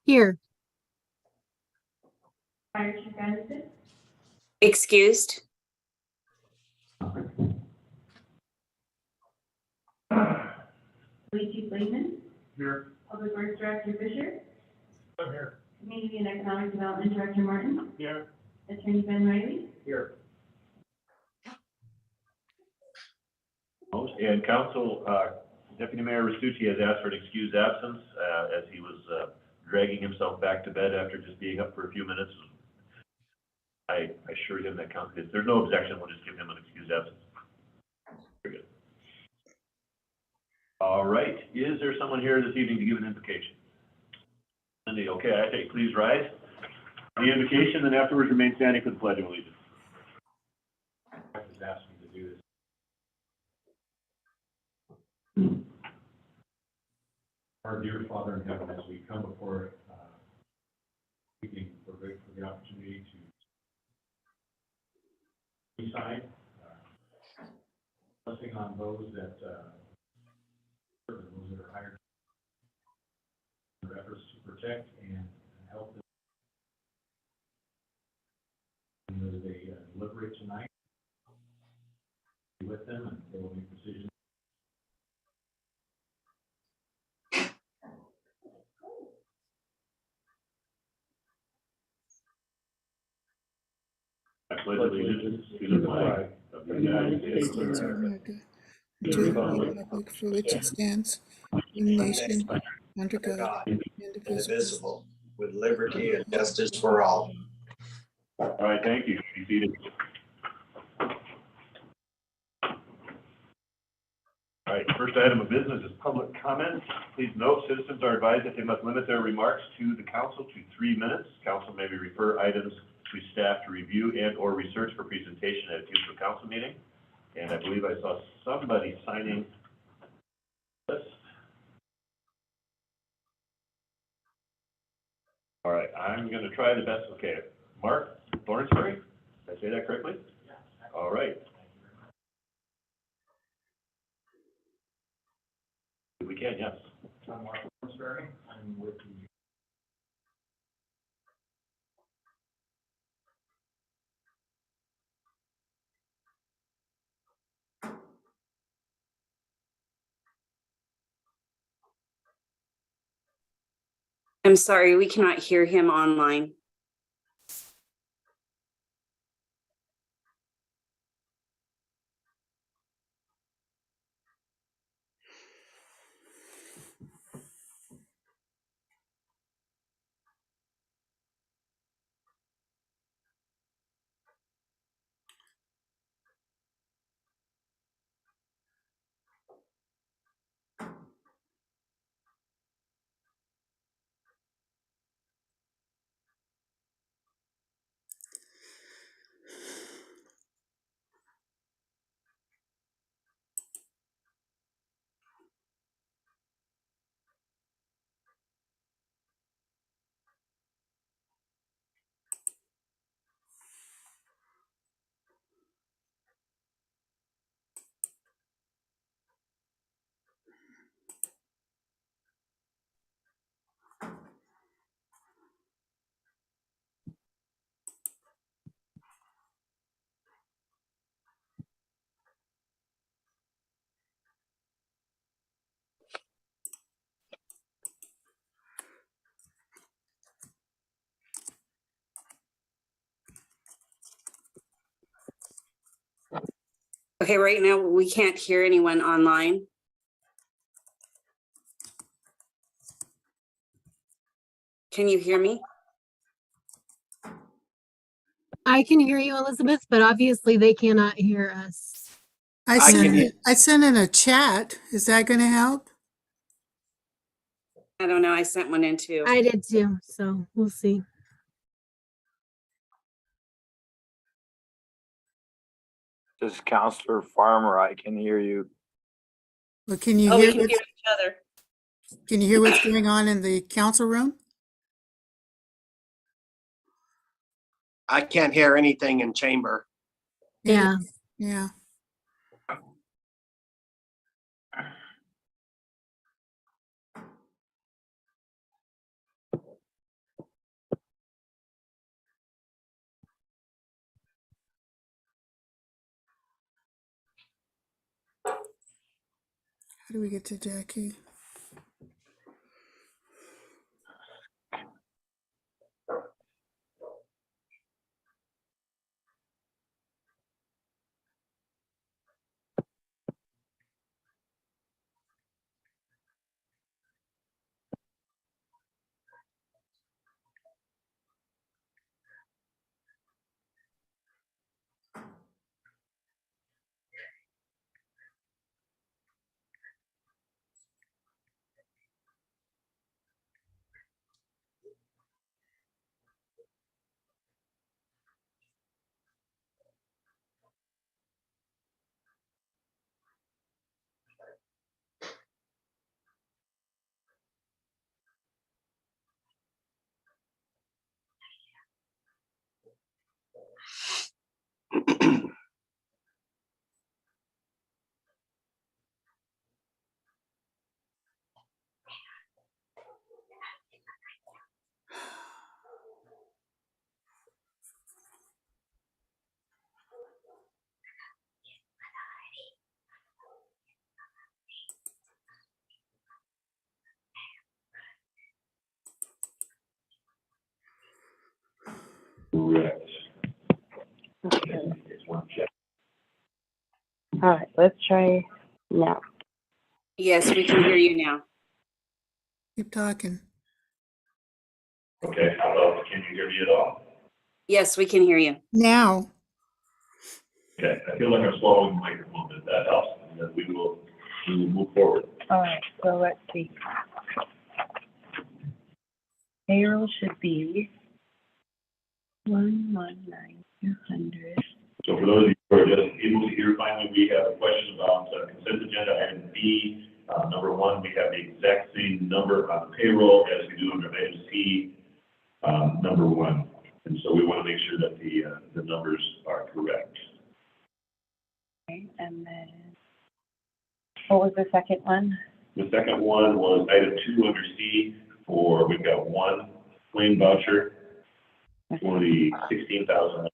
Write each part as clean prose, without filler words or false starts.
Here. Fire Chief Anderson. Excused. Police Chief Blakeman. Here. Public Works Director Fisher. I'm here. Community and Economic Development Director Martin. Here. Attorney Ben Riley. Here. And Council, Deputy Mayor Restucci has asked for an excused absence as he was dragging himself back to bed after just being up for a few minutes. I assured him that Council, if there's no objection, we'll just give him an excused absence. Very good. All right, is there someone here this evening to give an invocation? Cindy, okay, I say please rise. The invocation, then afterwards remain standing for the Pledge of Allegiance. I was asked me to do this. Our dear Father in heaven, as we come before evening, we're grateful for the opportunity to Sunnyside, blessing on those that serve and those that are hired, their efforts to protect and help them. And as they deliberate tonight, be with them, and they will make decisions. I pledge allegiance to the flag of the United States of America, to the republic for which it stands, one nation, under God, indivisible, with liberty and justice for all. All right, thank you. Be seated. All right, first item of business is public comment. Please note, citizens are advised that they must limit their remarks to the council to 3 minutes. Council may refer items to staff to review and or research for presentation at a future council meeting. And I believe I saw somebody signing this. All right, I'm going to try the best. Okay, Mark Thornsberry, did I say that correctly? Yeah. All right. If we can, yes. I'm Mark Thornsberry. I'm with the I'm sorry, we cannot hear him online. Okay, right now we can't hear anyone online. Can you hear me? I can hear you, Elizabeth, but obviously they cannot hear us. I sent in a chat. Is that going to help? I don't know. I sent one in too. I did too, so we'll see. This is Counselor Farmer. I can hear you. Well, can you Oh, we hear? can hear each other. Can you hear what's going on in the council room? I can't hear anything in chamber. Yeah. Yeah. do we get to Jackie? Correct. All right, let's try now. Yes, we can hear you now. Keep talking. Okay, how about, can you hear me at all? Yes, we can hear you. Now. Okay, I feel like I'm swallowing the microphone, but that helps, and then we will move forward. All right, so let's see. Payroll should be 119,200. So for those of you who are just able to hear, finally, we have a question about consent agenda item B. Number one, we have the exact same number on the payroll as we do under item C, number one. And so we want to make sure that the numbers are correct. Okay, and then what was the second one? The second one was item 2 under C for, we've got one claim voucher for the 16,000.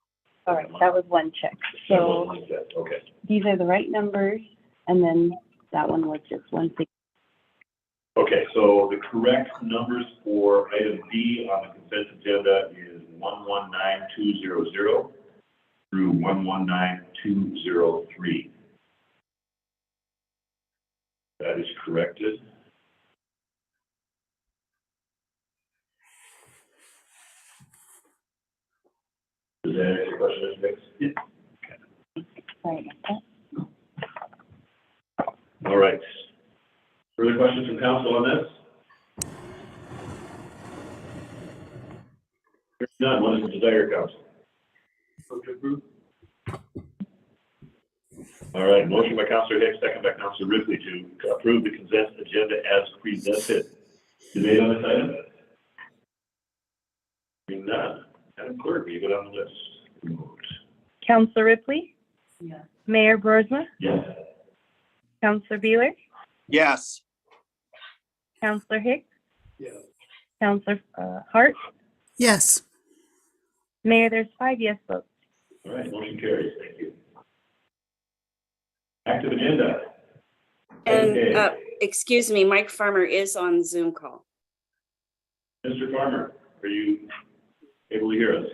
All right, that was one check. So Okay. these are the right numbers, and then that one was just 160. Okay, so the correct numbers for item B on the consent agenda is 119200 through 119203. That is corrected. Does that answer your question, Mr. Hicks? Yeah. Sorry about that. All right. Further questions from council on this? Hearing none, what is the desire, council? All right, motion by Councilor Hicks, second by Councilor Ripley to approve the consent agenda as presented. Debate on this item? Hearing none. Madam Clerk, will you go down the list? Councilor Ripley? Yes. Mayor Broersma? Yes. Councilor Beeler? Yes. Councilor Hicks? Yes. Councilor Hart? Yes. Mayor, there's 5 yes votes. All right, motion carries. Thank you. Active agenda. And, Okay. excuse me, Mike Farmer is on Zoom call. Mr. Farmer, are you able to hear us?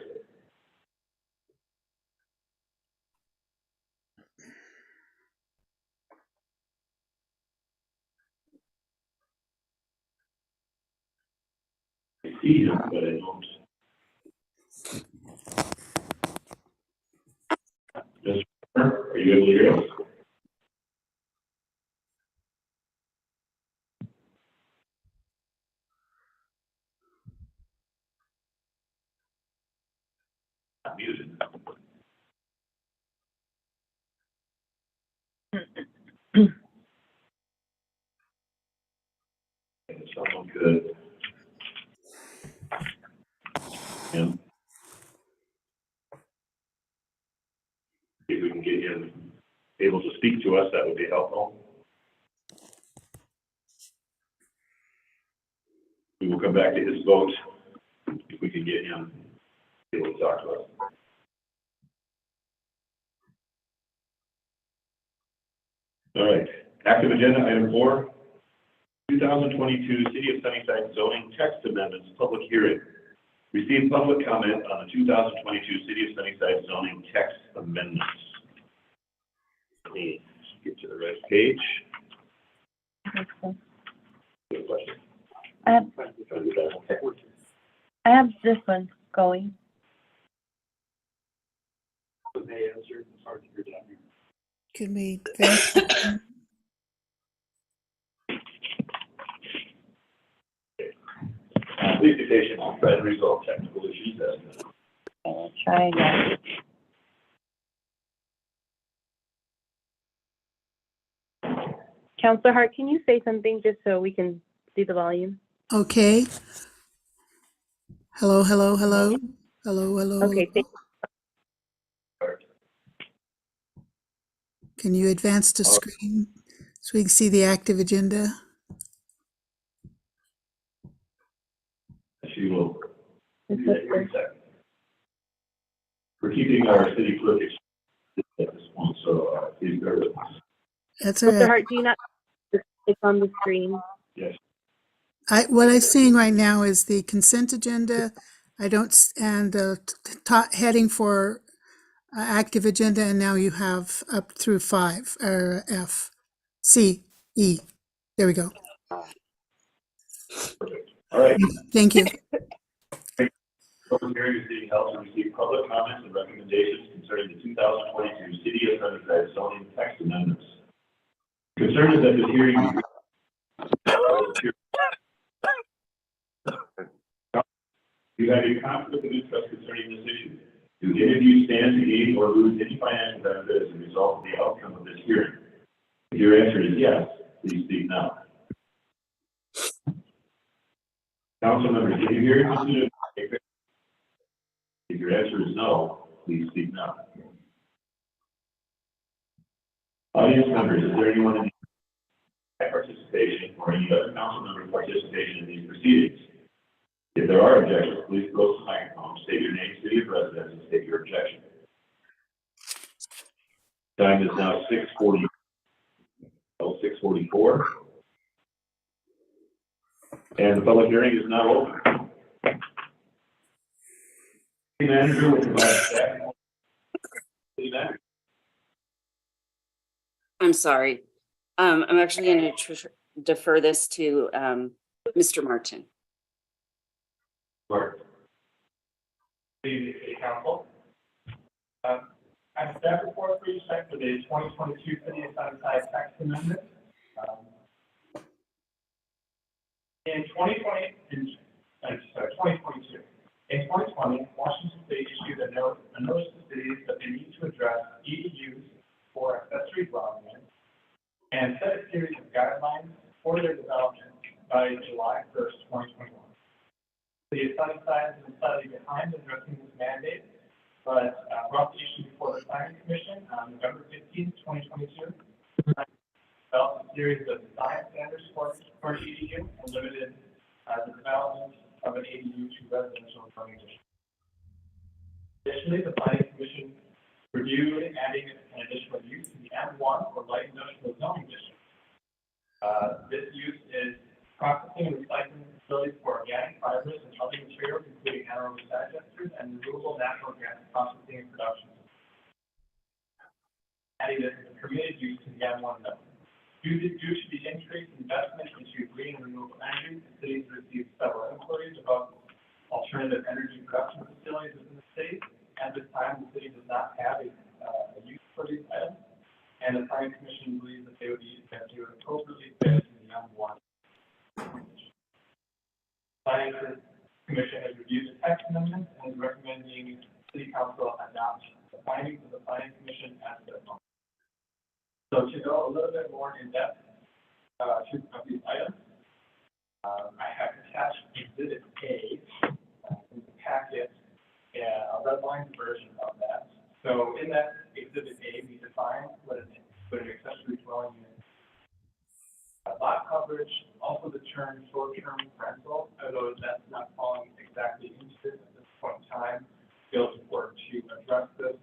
I see him, but I don't. Mr. Farmer, are you able to hear us? I'm muted. If someone could. Him. If we can get him able to speak to us, that would be helpful. We will come back to his vote if we can get him able to talk to us. All right, Active agenda item 4, 2022 City of Sunnyside zoning text amendments public hearing. Receive public comment on the 2022 City of Sunnyside zoning text amendments. Let me get to the right page. Good question. I have this one going. Can we, Please be patient. I'll try to resolve technical issues as I'll try again. Counselor Hart, can you say something just so we can see the volume? okay. Hello, hello, hello. Hello, hello. Okay, hello. Can you advance to screen so we can see the active agenda? she will do that here in a second. We're keeping our city clerk at this point, so please bear with us. That's all Mr. right. Hart, do you not, it's on the screen? Yes. What I'm seeing right now is the consent agenda. I don't, and the top heading for active agenda, and now you have up through 5 or F, C, E. There we go. Perfect. All right. Thank you. Public hearing is being held to receive public comments and recommendations concerning the 2022 City of Sunnyside zoning text amendments. Concern is that this hearing be you have a conflict of interest concerning this issue. Do any of you stand to gain or lose any financial benefit as a result of the outcome of this hearing? If your answer is yes, please speak now. Council members, did you hear it? If your answer is no, please speak now. Audience members, is there anyone in the participation or any other council member participation in these proceedings? If there are objections, please close the microphone, state your name, city of residence, and state your objection. Time is now 6:44, and the public hearing is now open. City manager will provide staff. City manager. I'm sorry. I'm actually going to defer this to Mr. Martin. Mark. City Council. I'm staff report for you tonight for the 2022 City of Sunnyside text amendment. In 2022. In 2020, Washington State issued a notice to cities that they need to address EDUs for accessory dwelling units and set a series of guidelines for their development by July 1st, 2021. The Sunnyside has been slightly behind in addressing this mandate, but brought the issue before the Planning Commission on November 15th, 2022. Developed a series of design standards for EDU and limited the development of an ADU to residential zoning districts. Additionally, the Planning Commission reviewed adding an additional use to the M1 or light industrial zoning district. This use is processing and recycling facilities for organic fibers and other materials, including anaerobic digesters and renewable natural gas processing and production. Adding this as a permitted use to the M1 zone. Due to the increased investment into green and renewable energy, the city has received several inquiries about alternative energy production facilities within the state. At this time, the city does not have a use for these items, and the Planning Commission believes that they would appropriately fit in the M1. Planning Commission has reviewed the text amendments and is recommending City Council adopt the findings of the Planning Commission at this moment. So to go a little bit more in depth of these items, I have attached Exhibit A in the packet, a redlined version of that. So in that Exhibit A, we define what an accessory dwelling unit is. Lot coverage, also the term short-term rental, although that's not falling exactly into this at this point in time. Field work to address this.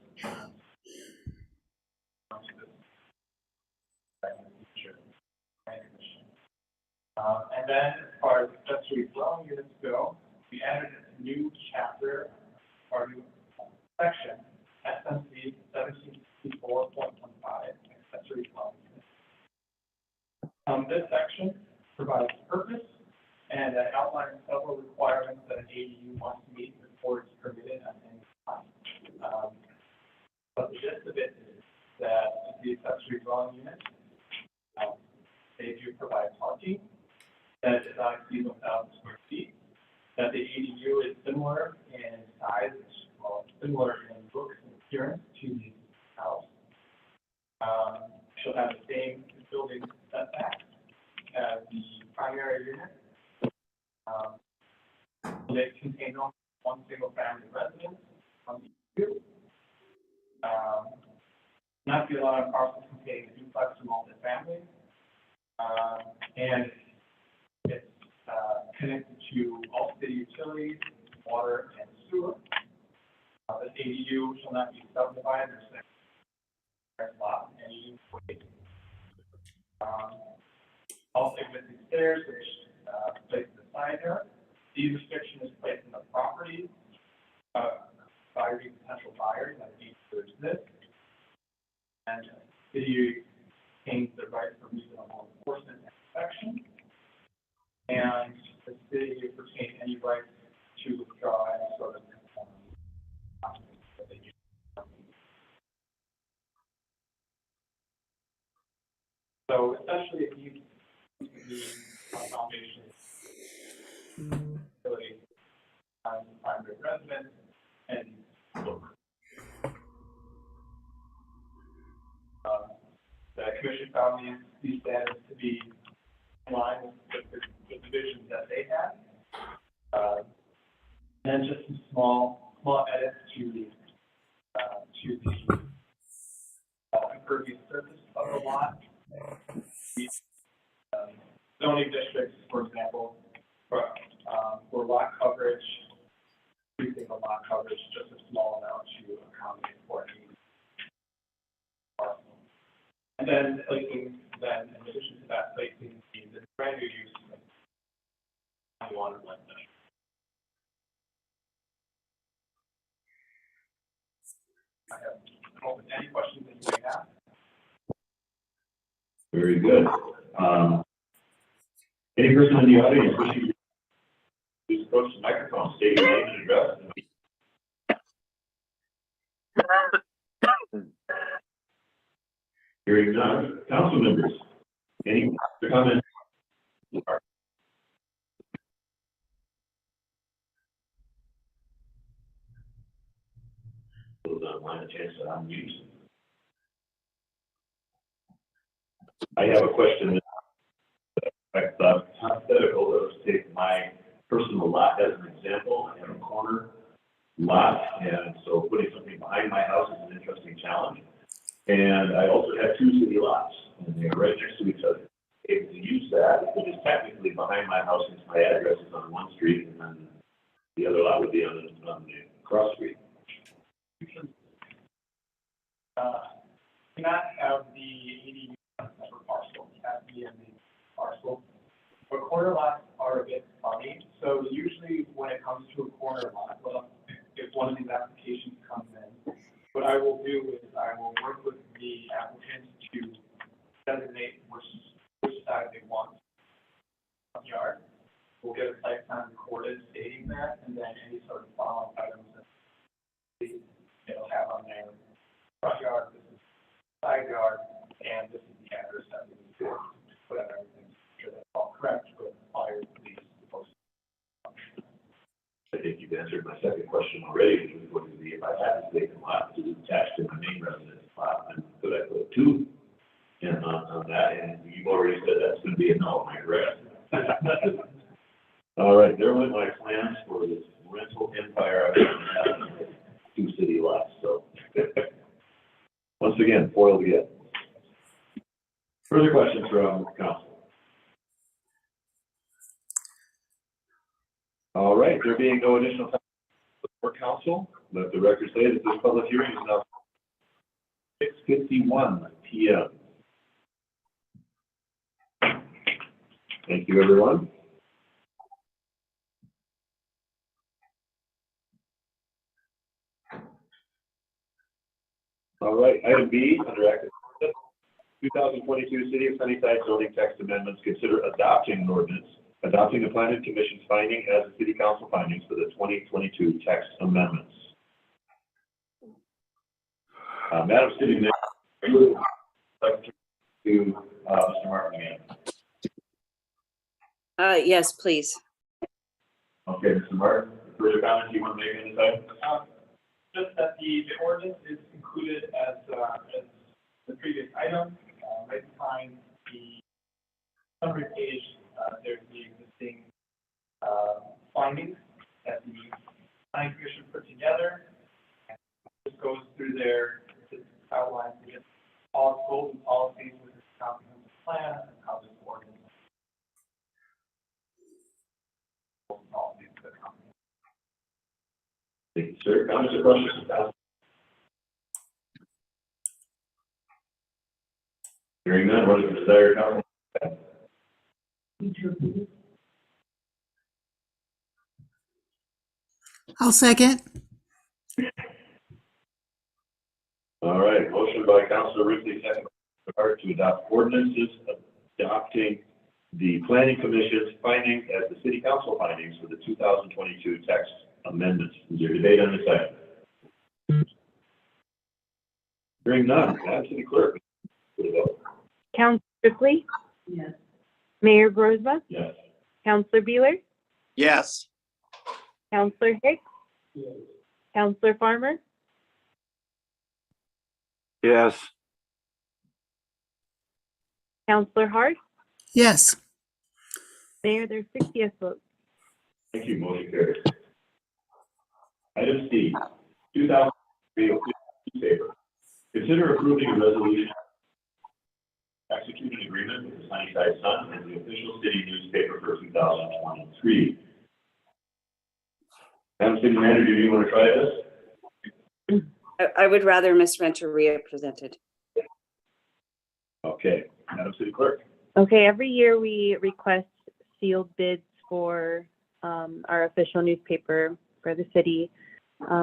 And then as far as accessory dwelling units go, we added a new chapter, or new section, SMC 1764.15, accessory dwelling units. This section provides purpose and outlines several requirements that an ADU must meet before it's permitted at any time. But the gist of it is that the accessory dwelling unit, they do provide parking that does not exceed 1,000 square feet, that the ADU is similar in size, well, similar in looks and appearance to the house. She'll have the same building setback as the primary unit. It contains only one single family residence on the ADU. Not be allowed on parcels containing a duplex or multifamily. And it's connected to all city utilities, water, and sewer. The ADU shall not be subdivided or second lot in any way. Also existing stairs, which placed in the side yard. These restrictions is placed in the property by potential buyers that need to exist. And the city retains the right for reasonable enforcement and inspection. And the city retains any right to withdraw any sort of that they use. So essentially, it needs to be a foundation, utility, primary residence, and look. The commission found these standards to be in line with the visions that they had. And just some small edits to the impervious surface of the lot. Zoning districts, for example, for lot coverage, increasing the lot coverage just a small amount to accommodate for any parcel. And then placing, in addition to that, placing the brand new use of water like that. I have open any questions that you may have. Very good. Any person in the audience wishing to please approach the microphone, state your name and address. Hearing none. Council members, any comments? Those online, a chance to unmute. I have a question. Hypothetical, let's take my personal lot as an example. I have a corner lot, and so putting something behind my house is an interesting challenge. And I also have two city lots, and they're right next to each other. Able to use that, which is technically behind my house since my address is on one street, and then the other lot would be on the cross street. Cannot have the ADU separate parcel, have the parcel. But corner lots are a bit funny, so usually when it comes to a corner lot, well, if one of these applications comes in, what I will do is I will work with the applicant to designate which side they want front yard. We'll get a site plan recorded stating that, and then any sort of following items that it'll have on there. Front yard, this is side yard, and this is the address that we need to put on everything. Sure that's all correct, but prior to these proposed. I think you've answered my second question already, which was going to be if I had this vacant lot, is it attached to my main residence lot, and could I put two in on that? And you've already said that's going to be a no, am I correct? All right, there went my plans for this rental empire. I have two city lots, so once again, foiled again. Further questions from council? All right, there being no additional time for council, let the record say that this public hearing is now 6:51 p.m. Thank you, everyone. All right, item B, under active 2022 City of Sunnyside zoning text amendments, consider adopting an ordinance, adopting the planning commission's finding as the city council findings for the 2022 text amendments. Madam City Manager, I would like to Mr. Martin again. Yes, please. Okay, Mr. Martin, further comments you want to make on this item? Just that the ordinance is included as the previous item, right behind the summary page, there's the existing findings that the planning commission put together. And this goes through their outlines to get all goals and policies with this comprehensive plan and how this ordinance. Policies that come. Thank you, sir. Comments or questions? Hearing none, what is the desired council? I'll second. All right, motion by Councilor Ripley, second by Hart to adopt ordinances adopting the planning commission's findings as the city council findings for the 2022 text amendments. Is there debate on this item? Hearing none, Madam City Clerk. For the vote. Counselor Ripley, Yes. Mayor Grosma, Yes. Counselor Beeler, Yes. Counselor Hicks, Counselor Farmer, yes, Counselor Hart. Yes. Mayor, there's 6 yes votes. Thank you, motion carries. Item C, 2003 newspaper. Consider approving a resolution execute an agreement with the Sunnyside Sun as the official city newspaper for 2023. Madam City Manager, do you want to try this? I would rather Ms. Renteria presented. Okay, Madam City Clerk. Okay, every year we request sealed bids for our official newspaper for the city.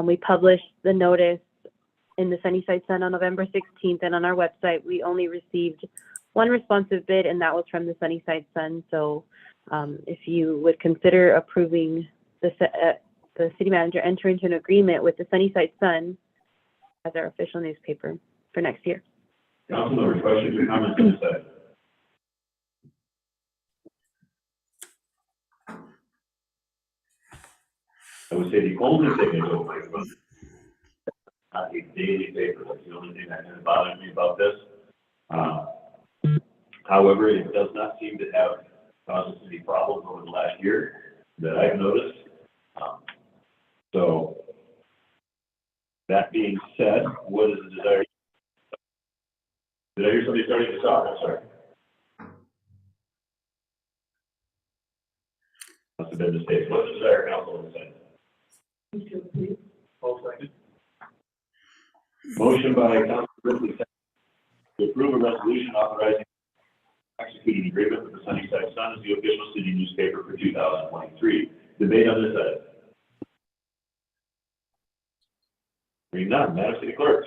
We published the notice in the Sunnyside Sun on November 16th, and on our website, we only received one responsive bid, and that was from the Sunnyside Sun. So if you would consider approving the city manager enter into an agreement with the Sunnyside Sun as our official newspaper for next year. Council members, questions or comments on this item? I would say the only thing is over, not a daily paper. That's the only thing that kind of bothers me about this. However, it does not seem to have caused us any problems over the last year that I've noticed. So that being said, what is the desire? Did I hear somebody starting to talk? I'm sorry. Must have been a mistake. What's the desire, council, on this item? Motion by Councilor Ripley to approve a resolution authorizing executing agreement with the Sunnyside Sun as the official city newspaper for 2023. Debate on this item. Hearing none, Madam City Clerk.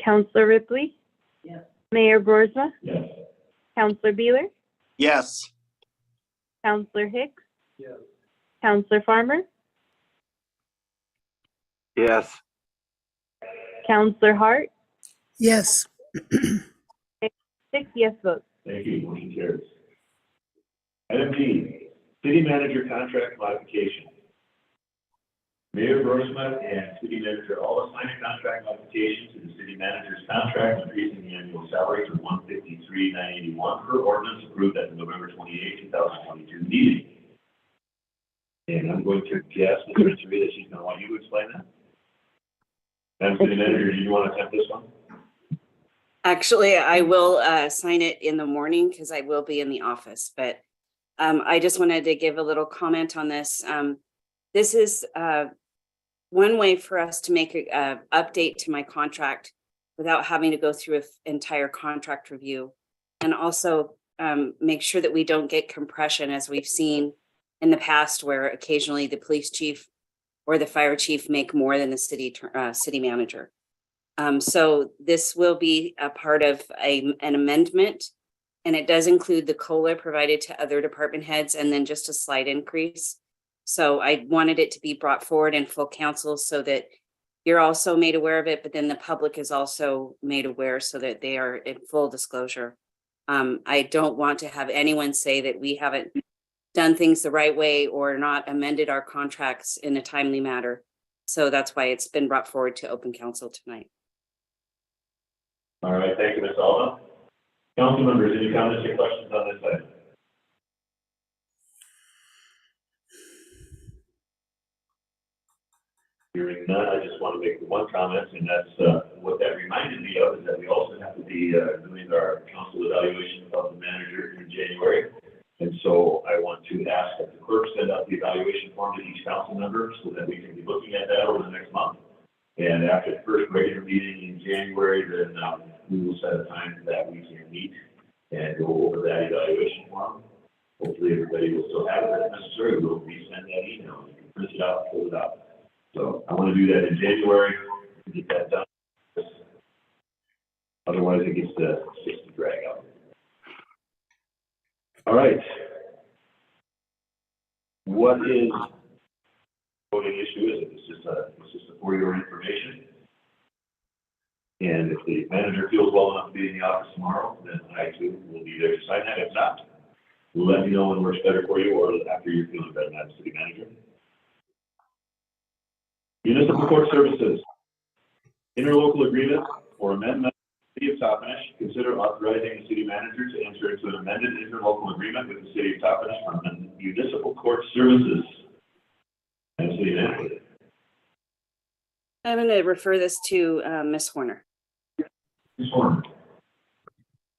Counselor Ripley? Yes. Mayor Brorsma? Yes. Counselor Beeler? Yes. Counselor Hicks? Yes. Counselor Farmer? yes, Counselor Hart? Yes. 6 yes votes. Thank you. Motion carries. Item D, city manager contract modification. Mayor Grossman and city manager all assign a contract modification to the city manager's contract, increasing the annual salary to $153,981 per ordinance approved at the November 28, 2022 meeting. And I'm going to guess, Mr. Renteria, that she's going to want you to explain that. Madam City Manager, do you want to attempt this one? Actually, I will sign it in the morning because I will be in the office, but I just wanted to give a little comment on this. This is one way for us to make an update to my contract without having to go through an entire contract review. And also make sure that we don't get compression as we've seen in the past where occasionally the police chief or the fire chief make more than the city manager. So this will be a part of an amendment, and it does include the COLA provided to other department heads and then just a slight increase. So I wanted it to be brought forward in full council so that you're also made aware of it, but then the public is also made aware so that they are in full disclosure. I don't want to have anyone say that we haven't done things the right way or not amended our contracts in a timely manner. So that's why it's been brought forward to open council tonight. All right, thank you, Ms. Alma. Council members, any comments or questions on this item? Hearing none, I just want to make one comment, and that's what that reminded me of is that we also have to be doing our council evaluation of the manager in January. And so I want to ask that the clerk send out the evaluation form to each council member so that we can be looking at that over the next month. And after the first regular meeting in January, then we will set a time that we can meet and go over that evaluation form. Hopefully everybody will still have it if necessary. We'll resend that email. You can print it out, fill it out. So I want to do that in January to get that done. Otherwise it gets to drag out. All right. What is voting issue is it? It's just for your information. And if the manager feels well enough to be in the office tomorrow, then I too will be there to sign that. If not, let me know when works better for you or after you're feeling better, Madam City Manager. Municipal Court Services. Interlocal agreement or amendment. City of Toppenish, consider authorizing the city manager to enter into an amended interlocal agreement with the city of Toppenish for municipal court services. And city manager. I'm going to refer this to Ms. Horner. Ms. Horner.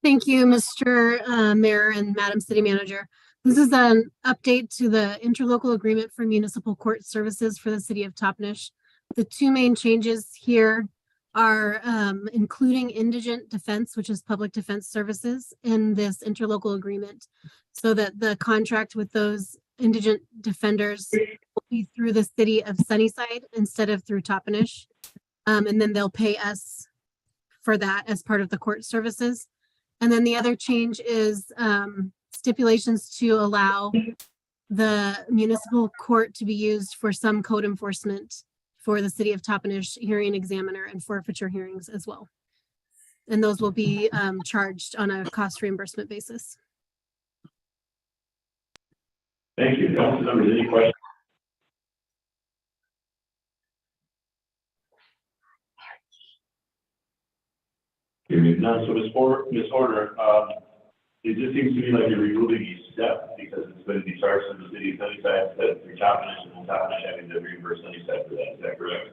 Thank you, Mr. Mayor and Madam City Manager. This is an update to the interlocal agreement for municipal court services for the city of Toppenish. The two main changes here are including indigent defense, which is public defense services, in this interlocal agreement, so that the contract with those indigent defenders will be through the city of Sunnyside instead of through Toppenish. And then they'll pay us for that as part of the court services. And then the other change is stipulations to allow the municipal court to be used for some code enforcement for the city of Toppenish hearing examiner and forfeiture hearings as well. And those will be charged on a cost reimbursement basis. Thank you. Council members, any questions? Hearing none, so Ms. Horner, it just seems to me like you're removing a step because it's going to be charged from the city of Sunnyside instead of through Toppenish, and then Toppenish having to reimburse Sunnyside for that. Is that correct?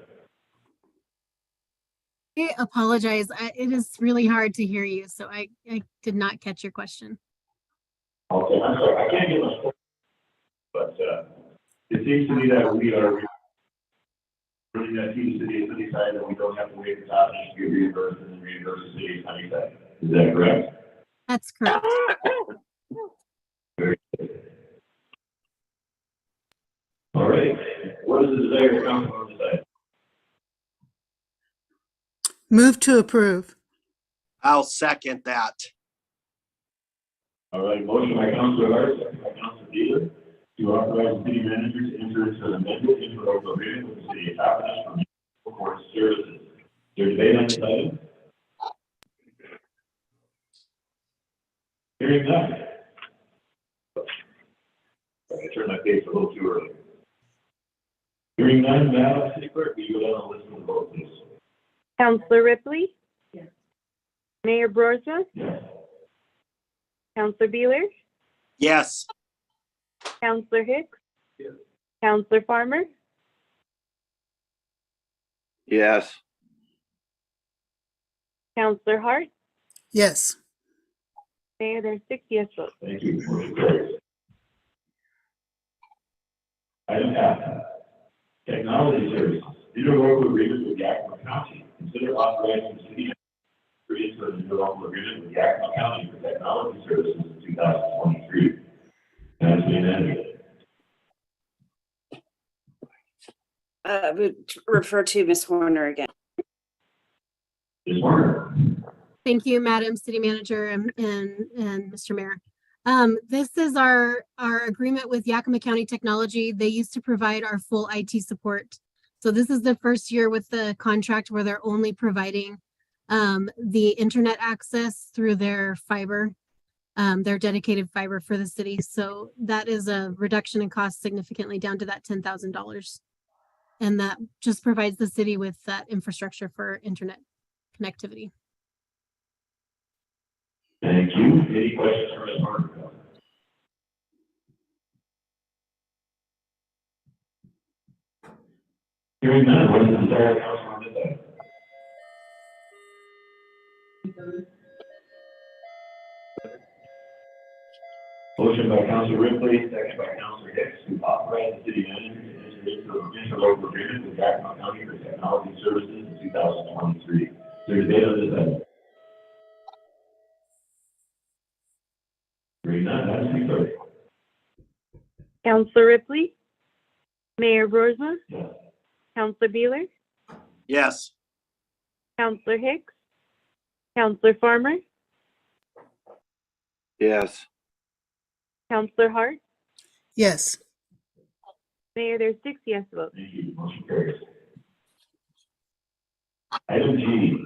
I apologize. It is really hard to hear you, so I did not catch your question. Okay, I'm sorry. I can't get much, but it seems to me that we are bringing that to the city of Sunnyside that we don't have to wait for Toppenish to get reimbursed and then reimburse the city of Sunnyside. Is that correct? That's correct. Very good. All right. What is the desire of council on this item? Move to approve. I'll second that. All right, motion by Councilor Hart, second by Councilor Beeler, to authorize the city manager to enter into an amended interlocal agreement with the city of Toppenish for municipal court services. Is there debate on this item? Hearing none. I turned my page a little too early. Hearing none, Madam City Clerk, will you go down and listen to the vote, please? Counselor Ripley? Yes. Mayor Broja? Yes. Counselor Beeler? Yes. Counselor Hicks? Yes. Counselor Farmer? Yes. Counselor Hart? Yes. Mayor, there's 6 yes votes. Thank you. Motion carries. Item F, technology services. Interlocal agreement with Yakima County. Consider authorizing the city to enter into an interlocal agreement with Yakima County for technology services in 2023. Madam City Manager. Would refer to Ms. Horner again. Ms. Warner. Thank you, Madam City Manager and Mr. Mayor. This is our agreement with Yakima County Technology. They used to provide our full IT support. So this is the first year with the contract where they're only providing the internet access through their fiber, their dedicated fiber for the city. So that is a reduction in cost significantly down to that $10,000. And that just provides the city with that infrastructure for internet connectivity. Thank you. Any questions for Ms. Warner? Hearing none, what is the desire of council on this item? Motion by Councilor Ripley, second by Councilor Hicks, to authorize the city manager to enter into an interlocal agreement with Yakima County for technology services in 2023. Is there a debate on this item? Hearing none, Madam City Clerk. Counselor Ripley, Mayor Burisma, Yes. Counselor Beeler, Yes. Counselor Hicks, Counselor Farmer, yes, Counselor Hart. Yes. Mayor, there's 6 yes votes. Thank you. Motion carries. Item G,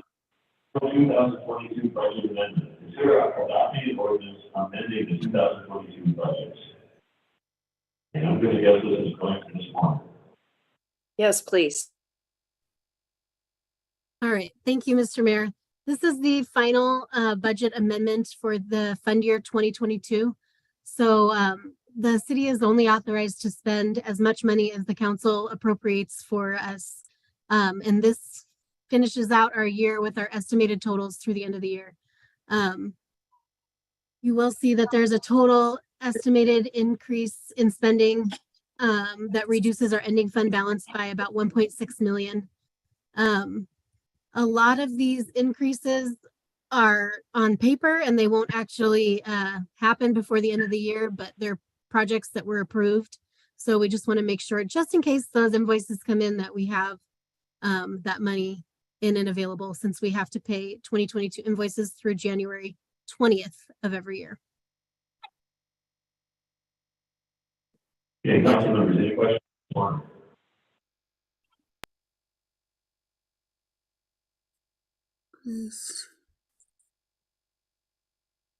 2022 budget amendment. Consider adopting an ordinance amending the 2022 budgets. And I'm going to guess this is going to Ms. Warner. Yes, please. All right, thank you, Mr. Mayor. This is the final budget amendment for the fund year 2022. So the city is only authorized to spend as much money as the council appropriates for us. And this finishes out our year with our estimated totals through the end of the year. You will see that there's a total estimated increase in spending that reduces our ending fund balance by about 1.6 million. A lot of these increases are on paper and they won't actually happen before the end of the year, but they're projects that were approved. So we just want to make sure, just in case those invoices come in, that we have that money in and available, since we have to pay 2022 invoices through January 20th of every year. Okay, council members, any questions? Warner. Please.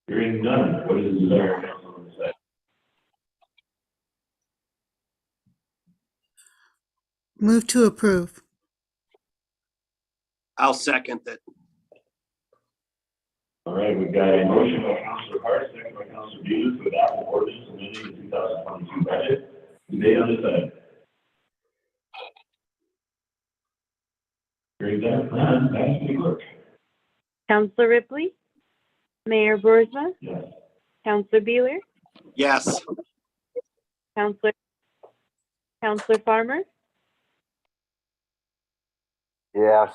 Hearing none, what is the desire of council on this item? Move to approve. I'll second that. All right, we've got a motion by Councilor Hart, second by Councilor Beal to adopt an ordinance amending the 2022 budget. Debate on this item. Hearing none, Madam City Clerk. Counselor Ripley, Mayor Burisma, Yes. Counselor Beeler, Yes. Counselor Farmer, yes,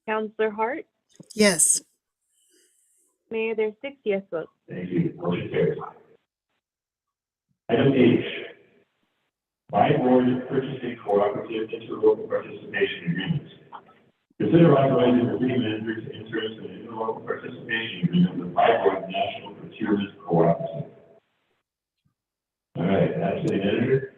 Counselor Hart. Yes. Mayor, there's 6 yes votes. Thank you. Motion carries. Item H, by board purchasing cooperative interlocal participation agreements. Consider authorizing the city manager to enter into an interlocal participation agreement with Board National Procurement Cooperative. All right, that's the manager.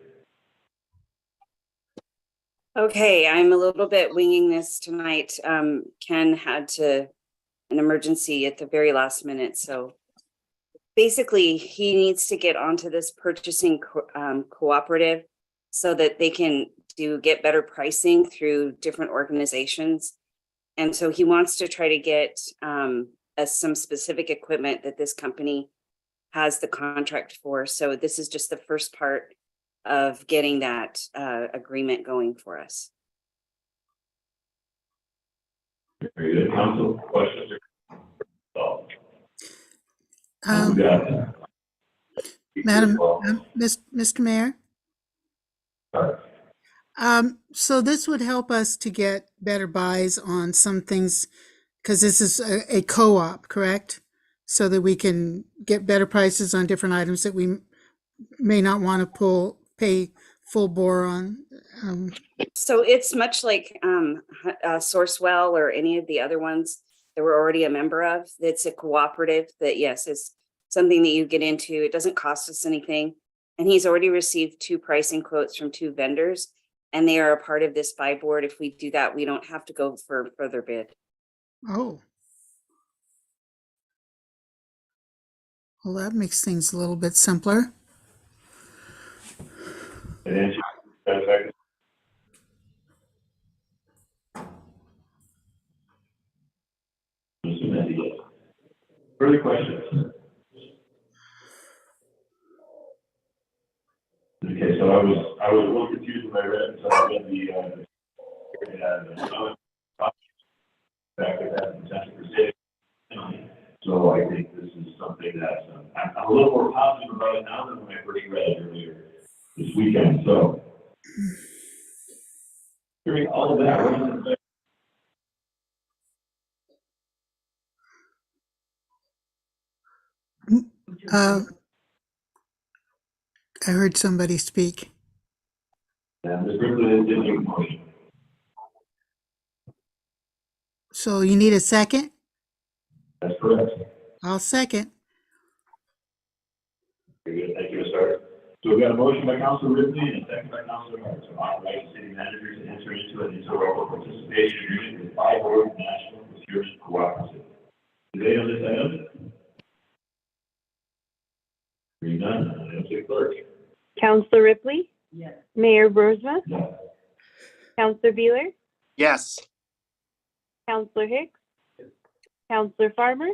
Okay, I'm a little bit winging this tonight. Ken had an emergency at the very last minute, so basically he needs to get onto this purchasing cooperative so that they can get better pricing through different organizations. And so he wants to try to get some specific equipment that this company has the contract for. So this is just the first part of getting that agreement going for us. Very good. Council, questions? Um, Madam, Well, Mr. Mayor? sorry. So this would help us to get better buys on some things, because this is a co-op, correct? so that we can get better prices on different items that we may not want to pay full bore on. So it's much like Sourcewell or any of the other ones that we're already a member of. It's a cooperative that, yes, is something that you get into. It doesn't cost us anything. And he's already received 2 pricing quotes from 2 vendors, and they are a part of this buy board. If we do that, we don't have to go for further bid. Oh. Well, that makes things a little bit simpler. And then, satisfaction? Further questions? Okay, so I was a little confused when I read it, so I read the back of that potential for saving. So I think this is something that I'm a little more positive about it now than when I first read it earlier this weekend. So hearing all of that, what does it say? I heard somebody speak. And Ms. Griffin did make a motion. So you need a second? That's correct. I'll second. Very good. Thank you, Ms. Hart. So we've got a motion by Councilor Ripley and a second by Councilor Hart to authorize the city manager to enter into an interlocal participation agreement with Buy Board National Procurement Cooperative. Today on this item? Hearing none, Madam City Clerk. Counselor Ripley, Yes. Mayor Burisma, Yes. Counselor Beeler, Yes. Counselor Hicks, Counselor Farmer,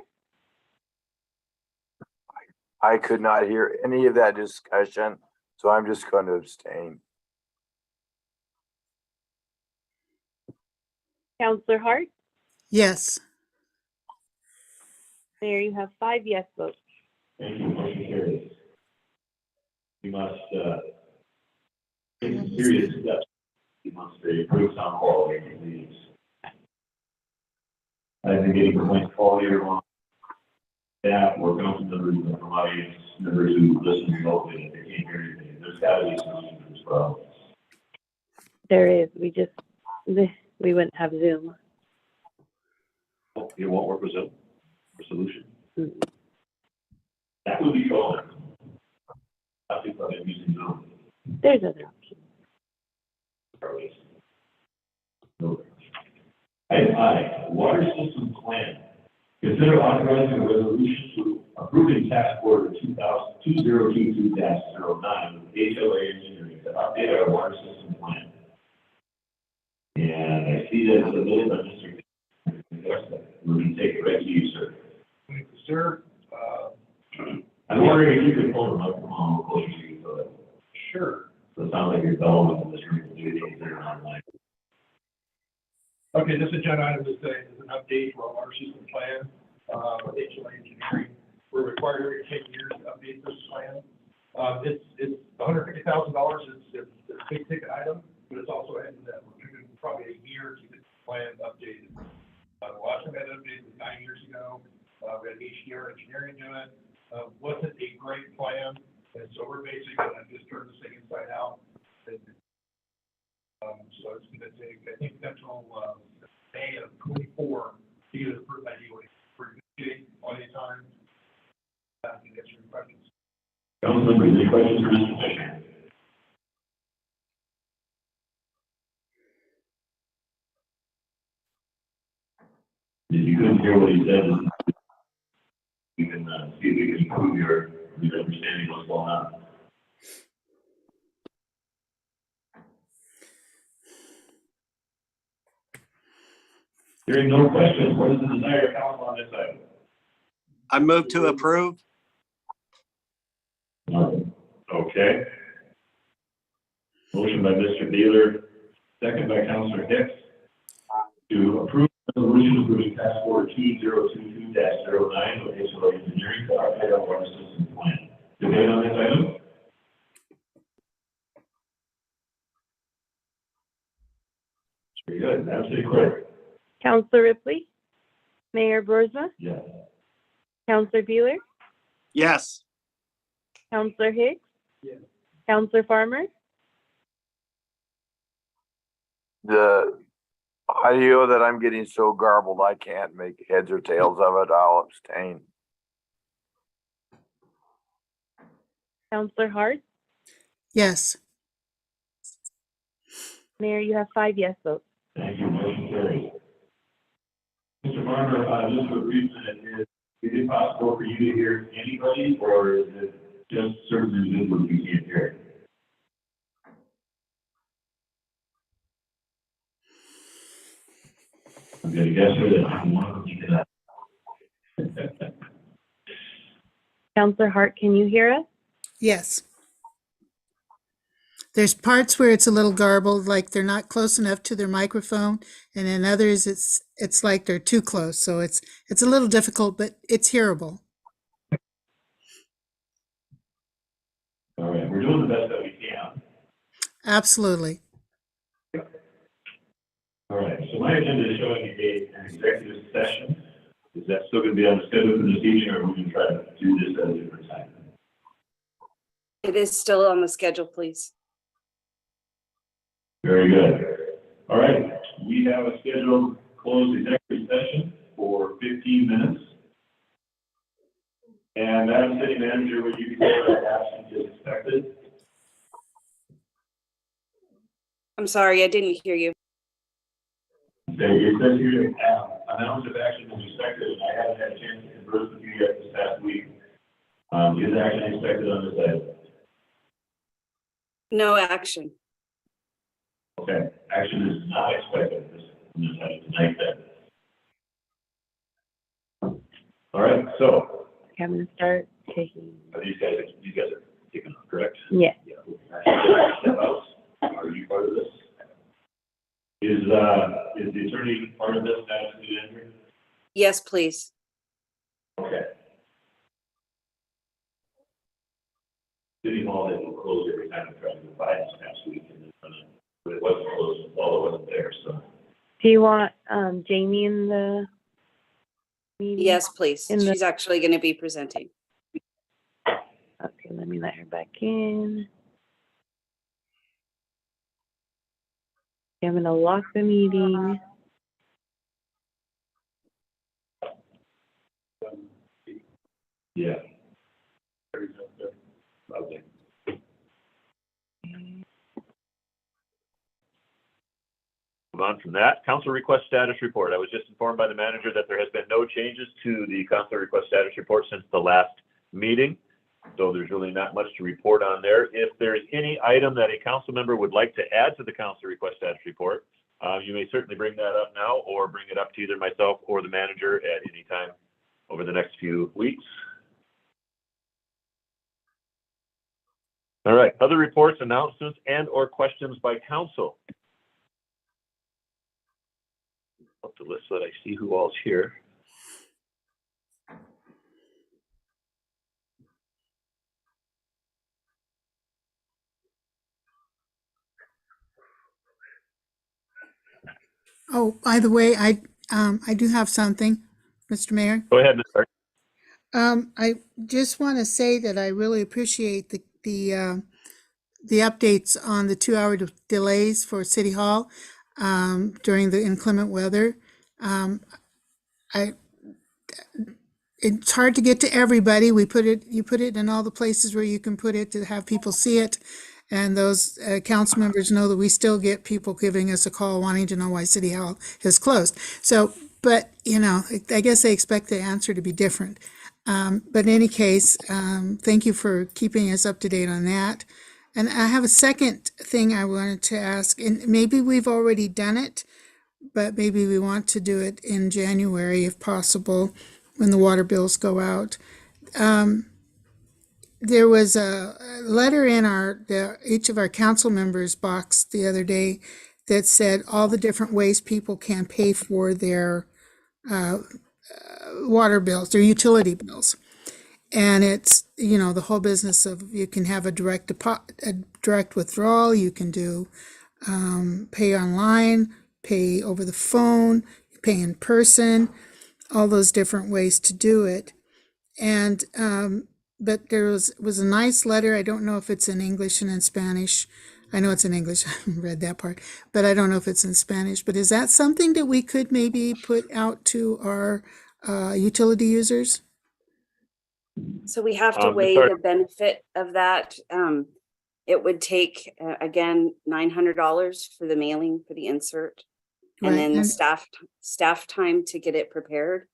I could not hear any of that discussion, so I'm just going to abstain. Counselor Hart. Yes. Mayor, you have 5 yes votes. Thank you. Motion carries. We must take some serious steps. We must improve sound quality in these. I've been getting complaints all year long. Staff or council members from audience members who listen remotely and they can't hear anything. There's got to be solution to this problem. There is. We wouldn't have Zoom. It won't work with Zoom for solution. Mm. That would be gone. I think I'm using Zoom. There's other options. Item I, water system plan. Consider authorizing a resolution to approving task order 2022-09 with HLA Engineering to update our water system plan. And I see that submitted by Mr. Let me take it right to you, sir. Thank you, sir. I'm wondering if you could pull the microphone a little closer to you so that. Sure. So it sounds like you're bellowing in this room, do the things that are online. Okay, this agenda item is an update to our water system plan, with HLA Engineering. We're required every 10 years to update this plan. It's $150,000. It's a big ticket item, but it's also adding that we're giving probably a year to get the plan updated. The last time I updated was 9 years ago. We had HDR Engineering do it. Wasn't a great plan, and so we're basically gonna just turn this thing inside out. So it's gonna take, I think, until May of 24 to get it approved by DOE. We're getting plenty of time. I can answer your questions. Councilmember, any questions for Mr. Fisher? If you couldn't hear what he said, we can see if we can improve your understanding of what's going on. Hearing no questions, what is the desire of council on this item? I move to approve. Okay. Motion by Mr. Beeler, second by Councilor Hicks, to approve resolution approving task order 2022-09 with HLA Engineering to update our water system plan. Debate on this item? Very good. Madam City Clerk. Counselor Ripley, Mayor Burisma, Yes. Counselor Bueller, Yes. Counselor Higgs, Yes. Counselor Farmer, The audio that I'm getting so garbled, I can't make heads or tails of it. I'll abstain. Counselor Hart. Yes. Mayor, you have 5 yes votes. Thank you, motion carries. Mr. Farmer, just for a brief minute, is it possible for you to hear anybody, or is it just certain individuals you can't hear? I'm gonna guess that I'm one of them you cannot. Counselor Hart, can you hear us? Yes. There's parts where it's a little garbled, like they're not close enough to their microphone, and in others it's like they're too close. So it's a little difficult, but it's hearable. All right, we're doing the best that we can. Absolutely. All right, so my agenda is showing an executive session. Is that still gonna be on the schedule for this evening, or are we gonna try to do this at a different time? It is still on the schedule, please. Very good. All right, we have a scheduled closed executive session for 15 minutes. And Madam City Manager, would you declare that absence is expected? I'm sorry, I didn't hear you. It says here, announcement of action is expected, and I haven't had a chance to converse with you yet this past week. Is action expected on this item? No action. Okay, action is not expected on this item tonight then. All right, so Okay, I'm gonna start taking. are these guys are taking off, correct? Yeah. Yeah. Step out. Are you part of this? Is the attorney part of this, Madam City Manager? Yes, please. Okay. City Hall didn't close every time I tried to go by this past week, and but it wasn't closed, Paula wasn't there, so. Do you want Jamie in the meeting? Yes, please. In the- She's actually going to be presenting. Okay, let me let her back in. Okay, I'm gonna lock the meeting. Yeah. Okay. Move on from that. Council request status report. I was just informed by the manager that there has been no changes to the council request status report since the last meeting. So there's really not much to report on there. If there's any item that a council member would like to add to the council request status report, you may certainly bring that up now or bring it up to either myself or the manager at any time over the next few weeks. All right, other reports, announcements, and or questions by council. Up the list so that I see who all's here. Oh, by the way, I do have something, Mr. Mayor. Go ahead, Ms. Stark. I just want to say that I really appreciate the updates on the 2-hour delays for City Hall during the inclement weather. It's hard to get to everybody. You put it in all the places where you can put it to have people see it. And those council members know that we still get people giving us a call wanting to know why City Hall is closed. So, but, I guess they expect the answer to be different. But in any case, thank you for keeping us up to date on that. And I have a second thing I wanted to ask, and maybe we've already done it, but maybe we want to do it in January if possible, when the water bills go out. There was a letter in each of our council members' box the other day that said all the different ways people can pay for their water bills, their utility bills. And it's, the whole business of you can have a direct withdrawal, you can do pay online, pay over the phone, pay in person, all those different ways to do it. And, but there was a nice letter. I don't know if it's in English and in Spanish. I know it's in English. I haven't read that part, but I don't know if it's in Spanish. But is that something that we could maybe put out to our utility users? So we have to As weigh far- the benefit of that. It would take, again, $900 for the mailing for the insert. And Right, then the and- staff time to get it prepared.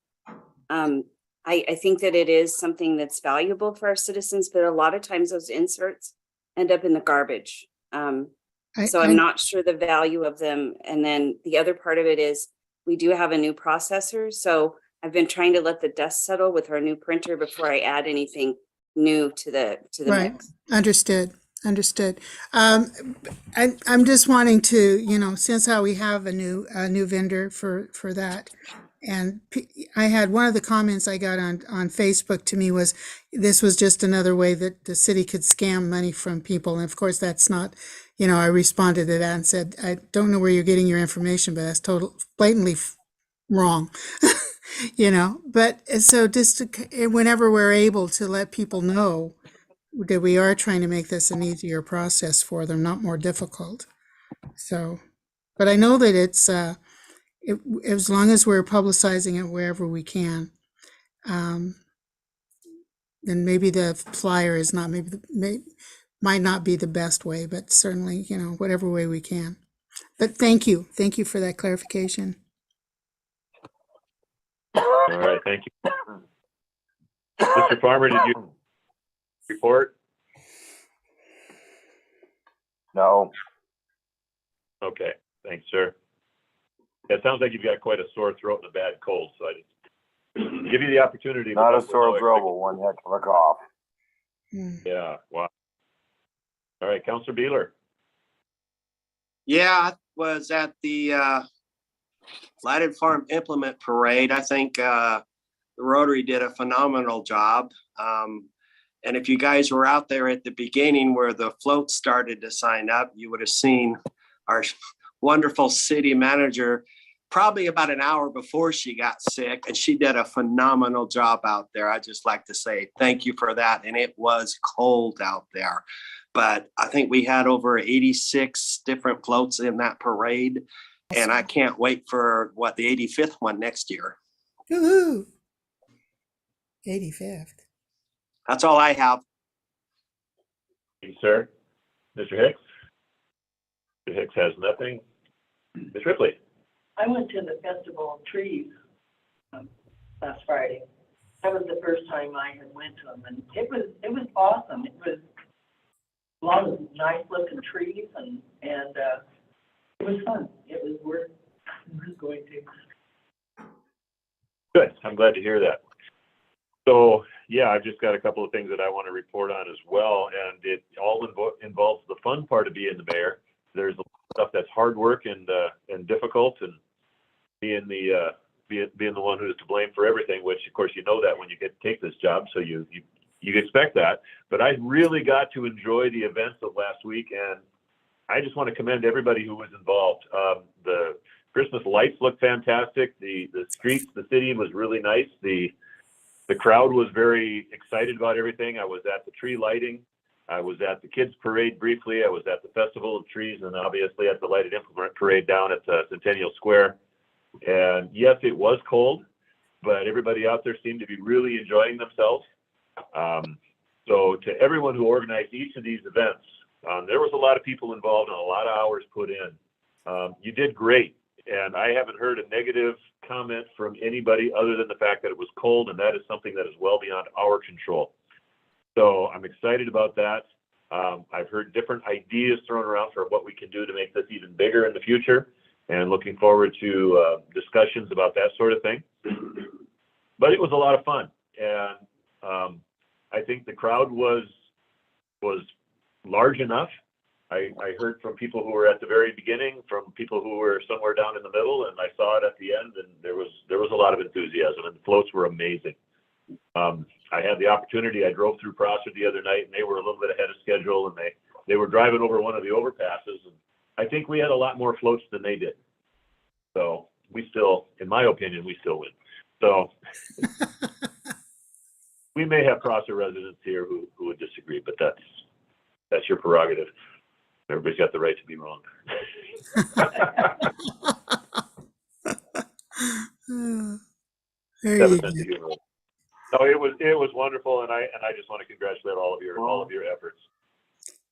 I think that it is something that's valuable for our citizens, but a lot of times those inserts end up in the garbage. So I'm not sure the value of them. And then the other part of it is we do have a new processor. So I've been trying to let the dust settle with our new printer before I add anything new to the Right. mix. Understood. I'm just wanting to, since how we have a new vendor for that. And I had one of the comments I got on Facebook to me was this was just another way that the city could scam money from people. And of course, that's not, I responded to that and said, I don't know where you're getting your information, but that's blatantly wrong. But so just whenever we're able to let people know that we are trying to make this an easier process for them, not more difficult. So, but I know that it's, as long as we're publicizing it wherever we can, then maybe the flyer is not, might not be the best way, but certainly, whatever way we can. But thank you for that clarification. All right, thank you. Mr. Farmer, did you report? No, Okay, thanks, sir. It sounds like you've got quite a sore throat and a bad cold, so I just give you the opportunity. to not a let us sore know throat, but one heck of a cough. Yeah, wow. All right, Counselor Beeler. Yeah, I was at the Lighted Farm Implement Parade. I think the Rotary did a phenomenal job. And if you guys were out there at the beginning where the floats started to sign up, you would have seen our wonderful city manager probably about an hour before she got sick, and she did a phenomenal job out there. I just like to say thank you for that. And it was cold out there, but I think we had over 86 different floats in that parade, and I can't wait for the 85th one next year. Woohoo! 85th. That's all I have. Thank you, sir. Mr. Hicks? Mr. Hicks has nothing. Ms. Ripley? I went to the Festival of Trees last Friday. That was the first time I had went to them, and it was awesome. It was a lot of nice looking trees, and it was fun. It was worth going to. Good. I'm glad to hear that. So, yeah, I've just got a couple of things that I want to report on as well, and it all involves the fun part of being the mayor. There's stuff that's hard work and difficult, and being the one who's to blame for everything, which of course you know that when you take this job, so you expect that. But I really got to enjoy the events of last week, and I just want to commend everybody who was involved. The Christmas lights looked fantastic. The streets, the city was really nice. The crowd was very excited about everything. I was at the tree lighting. I was at the kids parade briefly. I was at the Festival of Trees, and obviously at the Lighted Implement Parade down at Centennial Square. And yes, it was cold, but everybody out there seemed to be really enjoying themselves. So to everyone who organized each of these events, there was a lot of people involved and a lot of hours put in. You did great. And I haven't heard a negative comment from anybody other than the fact that it was cold, and that is something that is well beyond our control. So I'm excited about that. I've heard different ideas thrown around for what we can do to make this even bigger in the future, and looking forward to discussions about that sort of thing. But it was a lot of fun, and I think the crowd was large enough. I heard from people who were at the very beginning, from people who were somewhere down in the middle, and I saw it at the end, and there was a lot of enthusiasm, and the floats were amazing. I had the opportunity. I drove through Prosser the other night, and they were a little bit ahead of schedule, and they were driving over one of the overpasses, and I think we had a lot more floats than they did. So we still, in my opinion, we still win. So, we may have Prosser residents here who would disagree, but that's your prerogative. Everybody's got the right to be wrong. There Have a you sense go. of humor. No, it was wonderful, and I just want to congratulate all of your efforts.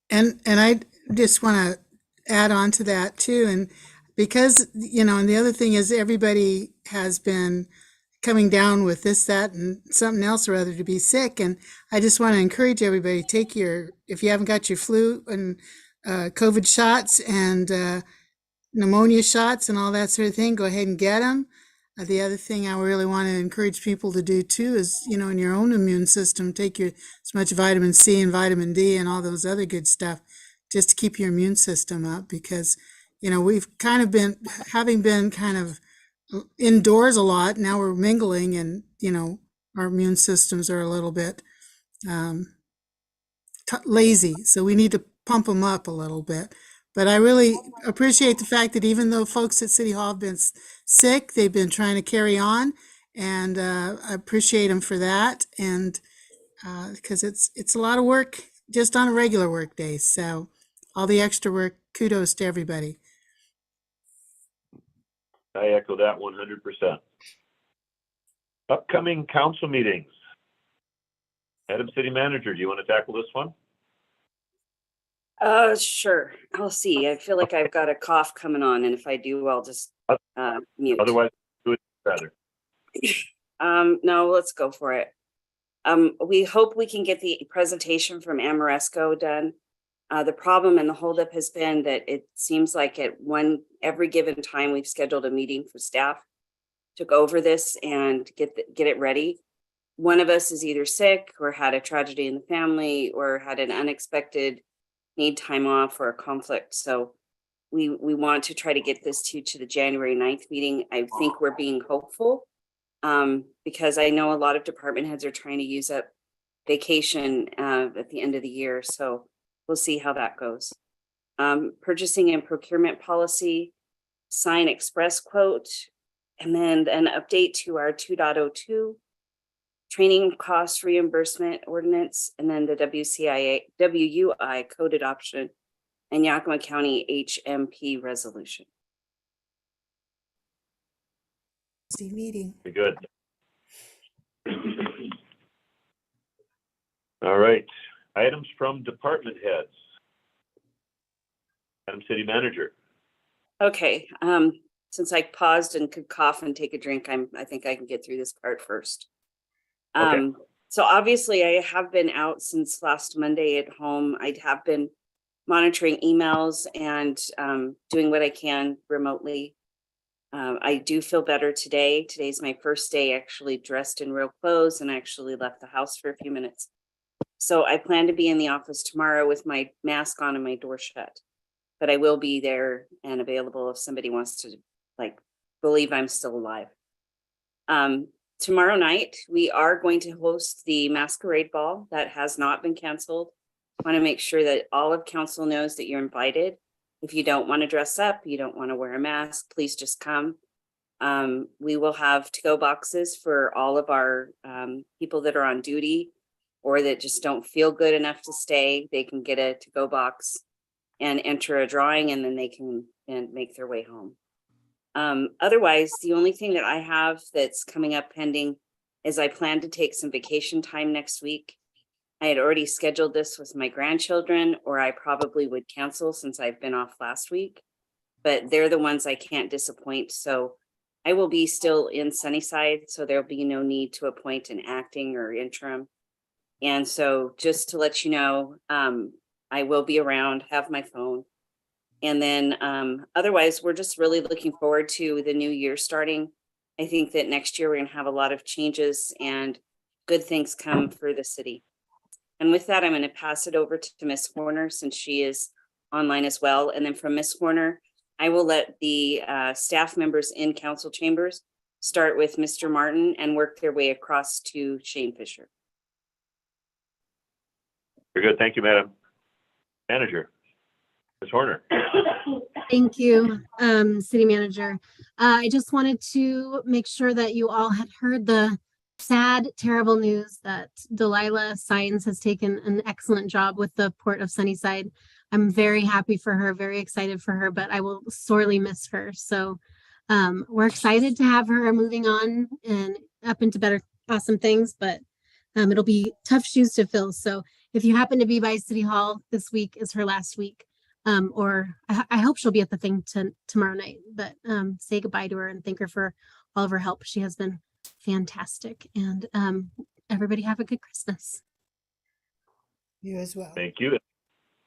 And I just want to add on to that too. And because, and the other thing is everybody has been coming down with this, that, and something else or other to be sick. And I just want to encourage everybody, if you haven't got your flu and COVID shots and pneumonia shots and all that sort of thing, go ahead and get them. The other thing I really want to encourage people to do too is, in your own immune system, take as much vitamin C and vitamin D and all those other good stuff just to keep your immune system up, because, we've kind of been, having been kind of indoors a lot, now we're mingling and, our immune systems are a little bit lazy. So we need to pump them up a little bit. But I really appreciate the fact that even though folks at City Hall have been sick, they've been trying to carry on, and I appreciate them for that. And because it's a lot of work just on a regular work day. So all the extra work, kudos to everybody. I echo that 100%. Upcoming council meetings. Madam City Manager, do you want to tackle this one? Sure. I'll see. I feel like I've got a cough coming on, and if I do, I'll just mute. Otherwise, do it rather. No, let's go for it. We hope we can get the presentation from Amoresco done. The problem and the holdup has been that it seems like every given time we've scheduled a meeting for staff to go over this and get it ready. One of us is either sick or had a tragedy in the family or had an unexpected need time off or a conflict. So we want to try to get this to the January 9th meeting. I think we're being hopeful because I know a lot of department heads are trying to use up vacation at the end of the year. So we'll see how that goes. Purchasing and procurement policy, sign express quote, and then an update to our 2.02 training cost reimbursement ordinance, and then the WUI code adoption and Yakima County HMP resolution. Meeting. Very good. All right. Items from department heads. Madam City Manager. Okay. Since I paused and could cough and take a drink, I think I can get through this part first. Okay. So obviously I have been out since last Monday at home. I have been monitoring emails and doing what I can remotely. I do feel better today. Today's my first day actually dressed in real clothes and actually left the house for a few minutes. So I plan to be in the office tomorrow with my mask on and my door shut, but I will be there and available if somebody wants to believe I'm still alive. Tomorrow night, we are going to host the masquerade ball that has not been canceled. I want to make sure that all of council knows that you're invited. If you don't want to dress up, you don't want to wear a mask, please just come. We will have to-go boxes for all of our people that are on duty or that just don't feel good enough to stay. They can get a to-go box and enter a drawing, and then they can make their way home. Otherwise, the only thing that I have that's coming up pending is I plan to take some vacation time next week. I had already scheduled this with my grandchildren, or I probably would cancel since I've been off last week, but they're the ones I can't disappoint. So I will be still in Sunnyside, so there'll be no need to appoint an acting or interim. And so just to let you know, I will be around, have my phone. And then otherwise, we're just really looking forward to the new year starting. I think that next year we're going to have a lot of changes and good things come for the city. And with that, I'm going to pass it over to Ms. Horner since she is online as well. And then from Ms. Horner, I will let the staff members in council chambers start with Mr. Martin and work their way across to Shane Fisher. Very good. Thank you, Madam Manager. Ms. Horner. Thank you, City Manager. I just wanted to make sure that you all had heard the sad, terrible news that Delilah Sines has taken an excellent job with the Port of Sunnyside. I'm very happy for her, very excited for her, but I will sorely miss her. So we're excited to have her moving on and up into better, awesome things, but it'll be tough shoes to fill. So if you happen to be by City Hall, this week is her last week. Or I hope she'll be at the thing tomorrow night, but say goodbye to her and thank her for all of her help. She has been fantastic. And everybody have a good Christmas. You as well. Thank you.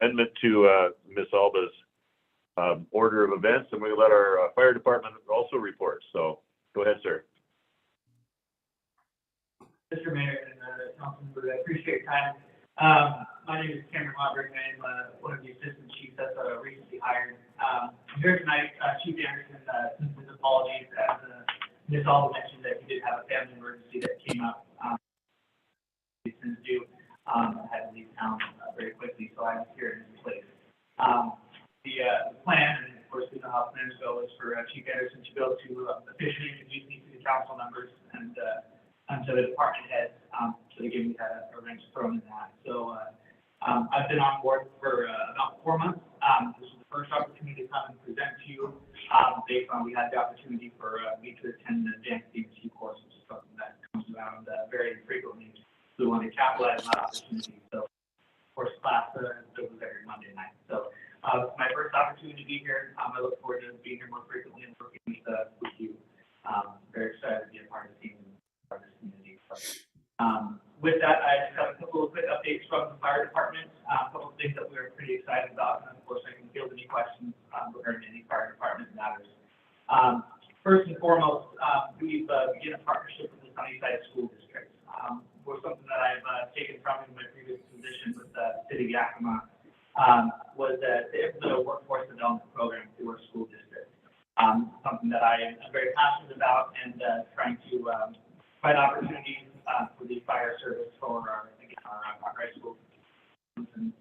Amendment to Ms. Alba's order of events, and we let our fire department also report. So go ahead, sir. Mr. Mayor and council members, I appreciate your time. My name is Cameron Robert, and I'm one of the assistant chiefs that's recently hired. I'm here tonight, Chief Anderson, since his apologies, as Ms. Alba mentioned that he did have a family emergency that came up. Since due, had to leave town very quickly, so I'm here in his place. The plan, and of course, we know how plans go, is for Chief Anderson to go to officially introduce me to the council members and to the department heads, so they give me a wrench thrown in that. So I've been on board for about 4 months. This is the first opportunity to come and present to you, based on we had the opportunity for me to attend the advanced DMT course, which is something that comes around very frequently. So we want to capitalize on that opportunity. So course class goes every Monday night. So it's my first opportunity to be here. I look forward to being here more frequently and working with you. Very excited to be a part of the team and part of this community. With that, I just have a couple of quick updates from the fire department. A couple of things that we are pretty excited about, and of course, I can field any questions regarding any fire department matters. First and foremost, we've begun a partnership with the Sunnyside School District. Was something that I've taken from in my previous position with the City of Yakima, was that they implement a workforce development program through our school district. Something that I am very passionate about, and trying to find opportunities for the fire service for our high school. And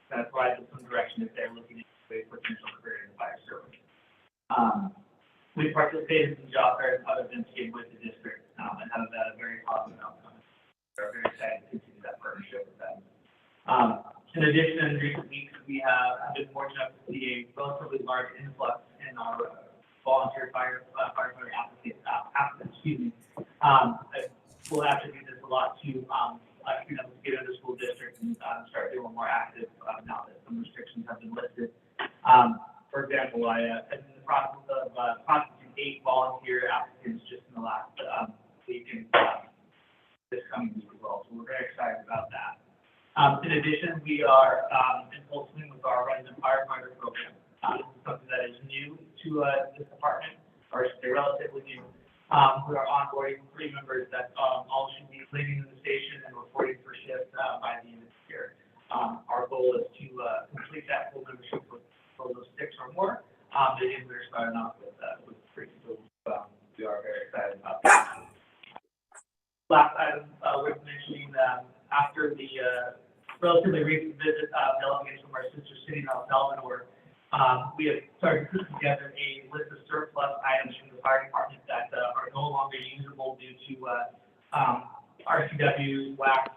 that provides some direction if they're looking at a potential career in the fire service. We participated in job fairs and other events here with the district, and have had a very positive outcome. We're very excited to continue that partnership with them. In addition, in recent weeks, we have been fortunate to see a relatively large influx in our volunteer firefighter applicants. We'll attribute this a lot to get into the school district and start being more active now that some restrictions have been lifted. For example, I am in the process of processing 8 volunteer applicants just in the last week and this coming week as well. So we're very excited about that. In addition, we are in full swing with our resident firefighter program. This is something that is new to this department, or they're relatively new. We are onboarding 3 members that all should be leaving the station and reporting for shift by the end of the year. Our goal is to complete that full membership with those 6 or more. Again, we're starting off with 3, so we are very excited about that. Last item worth mentioning, after the relatively recent visit delegates from our sister city in El Salvador, we have started putting together a list of surplus items from the fire department that are no longer usable due to RCWs, wax.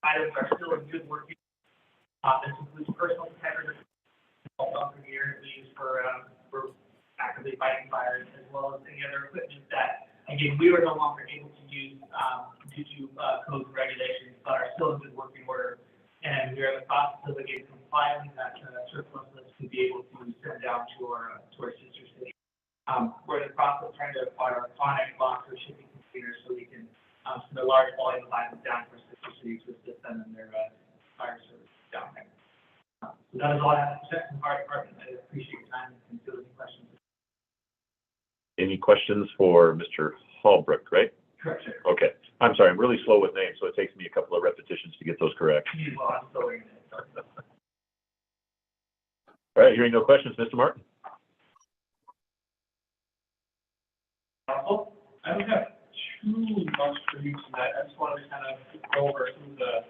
Items are still in good working. This includes personal protectors, gear we use for actively fighting fires, as well as any other equipment that, again, we are no longer able to use due to codes and regulations, but are still in good working order. And we are in the process of, again, compiling that surplus list to be able to send down to our sister city. We're in the process of trying to acquire electronic box or shipping containers so we can send a large volume of items down for sister cities to assist them in their fire service down there. So that is all I have to check from the fire department. I appreciate your time and field any questions. Any questions for Mr. Hallbrook, right? Correct, sir. Okay. I'm sorry, I'm really slow with names, so it takes me a couple of repetitions to get those correct. Well, I'm still learning it. All right, hearing no questions, Mr. Martin. Council, I don't have too much for you tonight. I just wanted to kind of go over some of the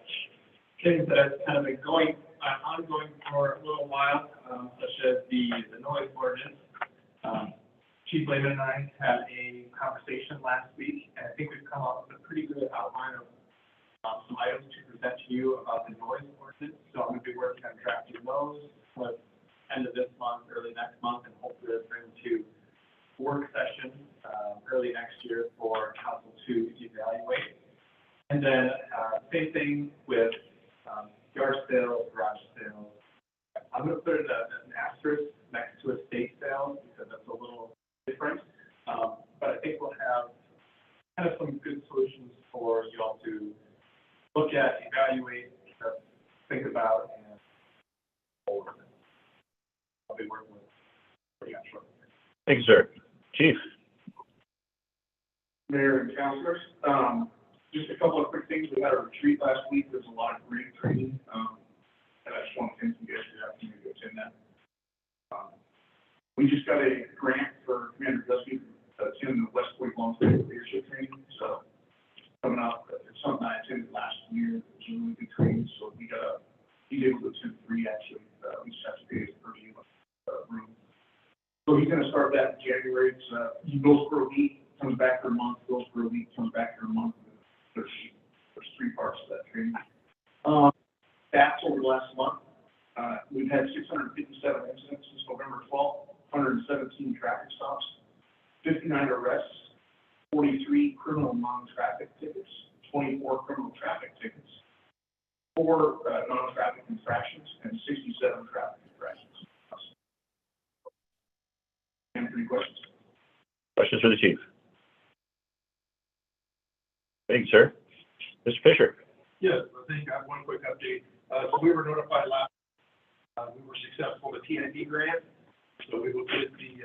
things that have kind of been ongoing for a little while, such as the noise ordinance. Chief Lehman and I had a conversation last week, and I think we've come up with a pretty good outline of some items to present to you about the noise ordinance. So I'm going to be working on drafting those end of this month, early next month, and hopefully bring to work session early next year for council to evaluate. And then same thing with yard sales, garage sales. I'm going to put an asterisk next to estate sales because that's a little different. But I think we'll have kind of some good solutions for you all to look at, evaluate, think about, and forward. I'll be working with pretty much shortly. Thank you, sir. Chief? Mayor and councilors, just a couple of quick things. We had a retreat last week. There's a lot of great training, and I just want to thank you guys for the opportunity to attend that. We just got a grant for Commander Dusky to attend the West Point Long-Term Leadership Training. So coming up, it's something I attended last year. It was a really good training. So he's able to attend 3 actually. We just have to pay per diem room. So he's going to start that in January. He goes for a week, comes back for a month, goes for a week, comes back for a month. There's 3 parts to that training. Stats over the last month, we've had 657 incidents since November 12th, 117 traffic stops, 59 arrests, 43 criminal non-traffic tickets, 24 criminal traffic tickets, 4 non-traffic infractions, and 67 traffic infractions. Any questions? Questions for the chief? Thank you, sir. Mr. Fisher? Yes, I think I have one quick update. So we were notified we were successful with the TND grant. So we will get the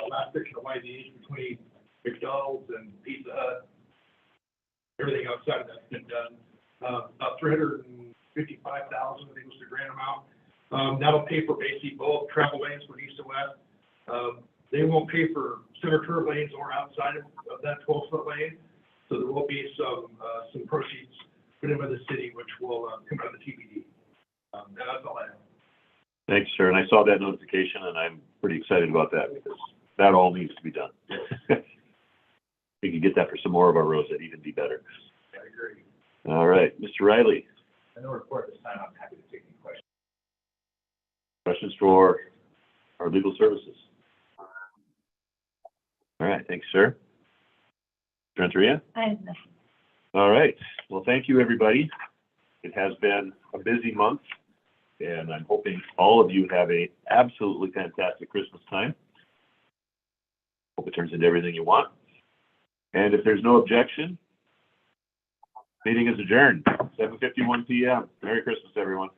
last section of YDH between McDonald's and Pizza Hut. Everything outside of that's been done. About $355,000, I think was the grant amount. That'll pay for basically both travel lanes from east to west. They won't pay for center curve lanes or outside of that 12-foot lane. So there will be some proceeds put in by the city, which will come out of the TBD. That's all I have. Thanks, sir. And I saw that notification, and I'm pretty excited about that because that all needs to be done. We could get that for some more of our roads. That'd even be better. I agree. All right, Mr. Riley. No report this time. I'm happy to take any questions. Questions for our legal services? All right, thanks, sir. Renteria? I have nothing. All right. Well, thank you, everybody. It has been a busy month, and I'm hoping all of you have a absolutely fantastic Christmas time. Hope it turns into everything you want. And if there's no objection, meeting is adjourned, 7:51 p.m. Merry Christmas, everyone.